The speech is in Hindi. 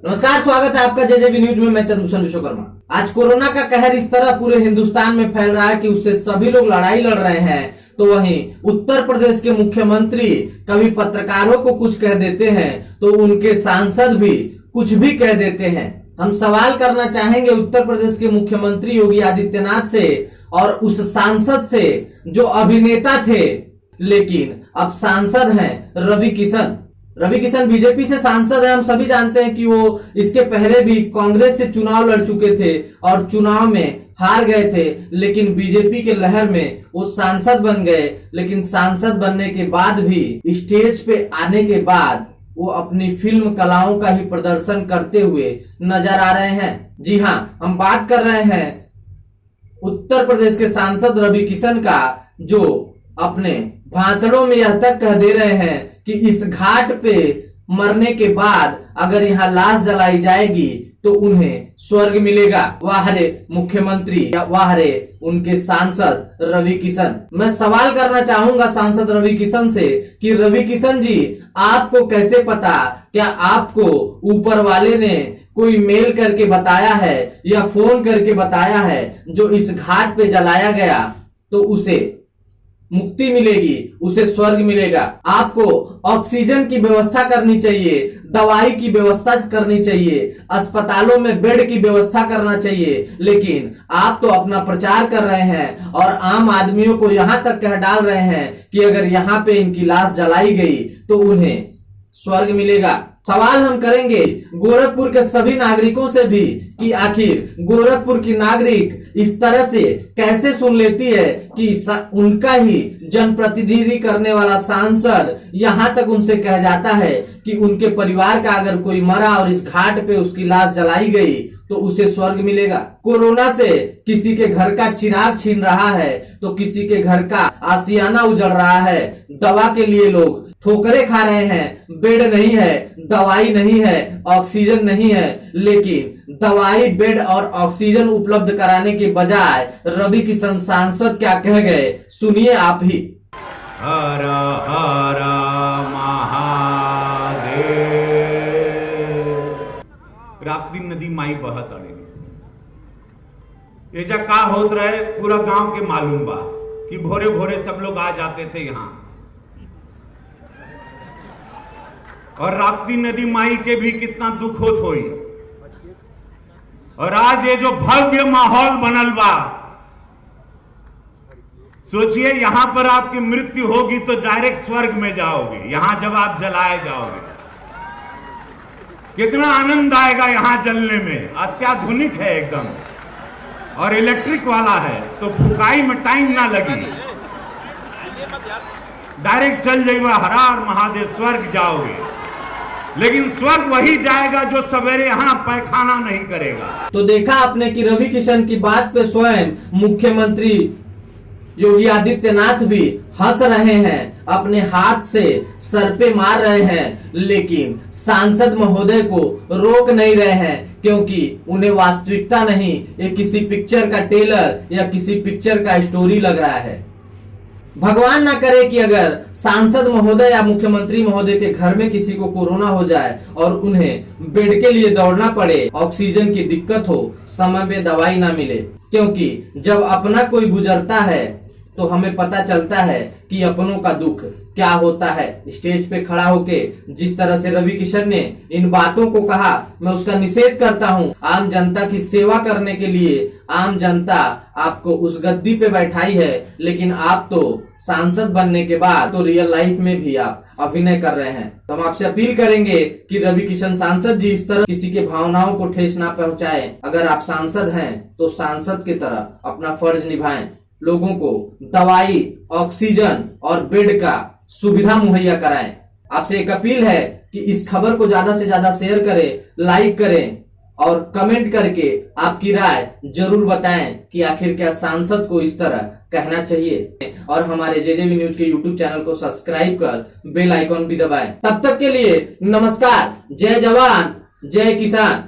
नमस्कार, स्वागत है आपका जेजेबी न्यूज में। मैं चंद्रभूषण विश्वकर्मा। आज कोरोना का कहर इस तरह पूरे हिंदुस्तान में फैल रहा है कि उससे सभी लोग लड़ाई लड़ रहे हैं। तो वहीं उत्तर प्रदेश के मुख्यमंत्री कभी पत्रकारों को कुछ कह देते हैं तो उनके सांसद भी कुछ भी कह देते हैं। हम सवाल करना चाहेंगे उत्तर प्रदेश के मुख्यमंत्री योगी आदित्यनाथ से और उस सांसद से जो अभिनेता थे लेकिन अब सांसद हैं, रवि किशन। रवि किशन बीजेपी से सांसद है। हम सभी जानते हैं कि वो इसके पहले भी कांग्रेस से चुनाव लड़ चुके थे और चुनाव में हार गए थे, लेकिन बीजेपी के लहर में वो सांसद बन गए। लेकिन सांसद बनने के बाद भी स्टेज पे आने के बाद वो अपनी फिल्म कलाओं का ही प्रदर्शन करते हुए नजर आ रहे हैं। जी हाँ, हम बात कर रहे हैं उत्तर प्रदेश के सांसद रवि किशन का, जो अपने भाषणों में यह तक कह दे रहे हैं कि इस घाट पे मरने के बाद अगर यहाँ लाश जलाई जाएगी तो उन्हें स्वर्ग मिलेगा। वाह रे मुख्यमंत्री, या वाह रे उनके सांसद रवि किशन। मैं सवाल करना चाहूंगा सांसद रवि किशन से कि रवि किशन जी, आपको कैसे पता? क्या आपको ऊपर वाले ने कोई मेल करके बताया है या फोन करके बताया है जो इस घाट पे जलाया गया तो उसे मुक्ति मिलेगी, उसे स्वर्ग मिलेगा? आपको ऑक्सीजन की व्यवस्था करनी चाहिए, दवाई की व्यवस्था करनी चाहिए, अस्पतालों में बेड की व्यवस्था करना चाहिए। लेकिन आप तो अपना प्रचार कर रहे हैं और आम आदमियों को यहां तक कह डाल रहे हैं कि अगर यहां पे इनकी लाश जलाई गई तो उन्हें स्वर्ग मिलेगा। सवाल हम करेंगे गोरखपुर के सभी नागरिकों से भी कि आखिर गोरखपुर की नागरिक इस तरह से कैसे सुन लेती है कि उनका ही जनप्रतिनिधि करने वाला सांसद यहां तक उनसे कह जाता है कि उनके परिवार का अगर कोई मरा और इस घाट पे उसकी लाश जलाई गई तो उसे स्वर्ग मिलेगा। कोरोना से किसी के घर का चिराग छीन रहा है तो किसी के घर का आशियाना उजड़ रहा है। दवा के लिए लोग ठोकरे खा रहे हैं। बेड नहीं है, दवाई नहीं है, ऑक्सीजन नहीं है। लेकिन दवाई, बेड और ऑक्सीजन उपलब्ध कराने के बजाय रवि किशन सांसद क्या कह गए, सुनिए आप ही। हर हर महादेव। राप्ती नदी माई बहत अड़े एजा का होत रहे पूरा गांव के मालूम बा कि भोरे भोरे सब लोग आ जाते थे यहाँ, और राप्ती नदी माई के भी कितना दुख होत होई। और आज ये जो भव्य माहौल बनल बा, सोचिए यहां पर आपकी मृत्यु होगी तो डायरेक्ट स्वर्ग में जाओगे। यहां जब आप जलाए जाओगे कितना आनंद आएगा यहां जलने में। अत्याधुनिक है एकदम और इलेक्ट्रिक वाला है तो फुकाई में टाइम ना लगी, डायरेक्ट चल जाइएगा, हर हर महादेव, स्वर्ग जाओगे। लेकिन स्वर्ग वही जाएगा जो सवेरे यहाँ पैखाना नहीं करेगा। तो देखा आपने कि रवि किशन की बात पे स्वयं मुख्यमंत्री योगी आदित्यनाथ भी हंस रहे हैं, अपने हाथ से सर पे मार रहे हैं, लेकिन सांसद महोदय को रोक नहीं रहे हैं क्योंकि उन्हें वास्तविकता नहीं, ये किसी पिक्चर का ट्रेलर या किसी पिक्चर का स्टोरी लग रहा है। भगवान ना करे कि अगर सांसद महोदय या मुख्यमंत्री महोदय के घर में किसी को कोरोना हो जाए और उन्हें बेड के लिए दौड़ना पड़े, ऑक्सीजन की दिक्कत हो, समय पे दवाई ना मिले। क्योंकि जब अपना कोई गुजरता है तो हमें पता चलता है कि अपनों का दुख क्या होता है। स्टेज पे खड़ा होके जिस तरह से रवि किशन ने इन बातों को कहा, मैं उसका निषेध करता हूं। आम जनता की सेवा करने के लिए आम जनता आपको उस गद्दी पे बैठाई है, लेकिन आप तो सांसद बनने के बाद तो रियल लाइफ में भी आप अभिनय कर रहे हैं। तो हम आपसे अपील करेंगे कि रवि किशन सांसद जी इस तरह किसी के भावनाओं को ठेस ना पहुंचाएं। अगर आप सांसद हैं तो सांसद की तरह अपना फर्ज निभाएं, लोगों को दवाई, ऑक्सीजन और बेड का सुविधा मुहैया कराएं। आपसे एक अपील है कि इस खबर को ज्यादा से ज्यादा शेयर करें, लाइक करें और कमेंट करके आपकी राय जरूर बताएं कि आखिर क्या सांसद को इस तरह कहना चाहिए। और हमारे जेजेबी न्यूज के यूट्यूब चैनल को सब्सक्राइब कर बेल आइकॉन भी दबाएं। तब तक के लिए नमस्कार। जय जवान, जय किसान।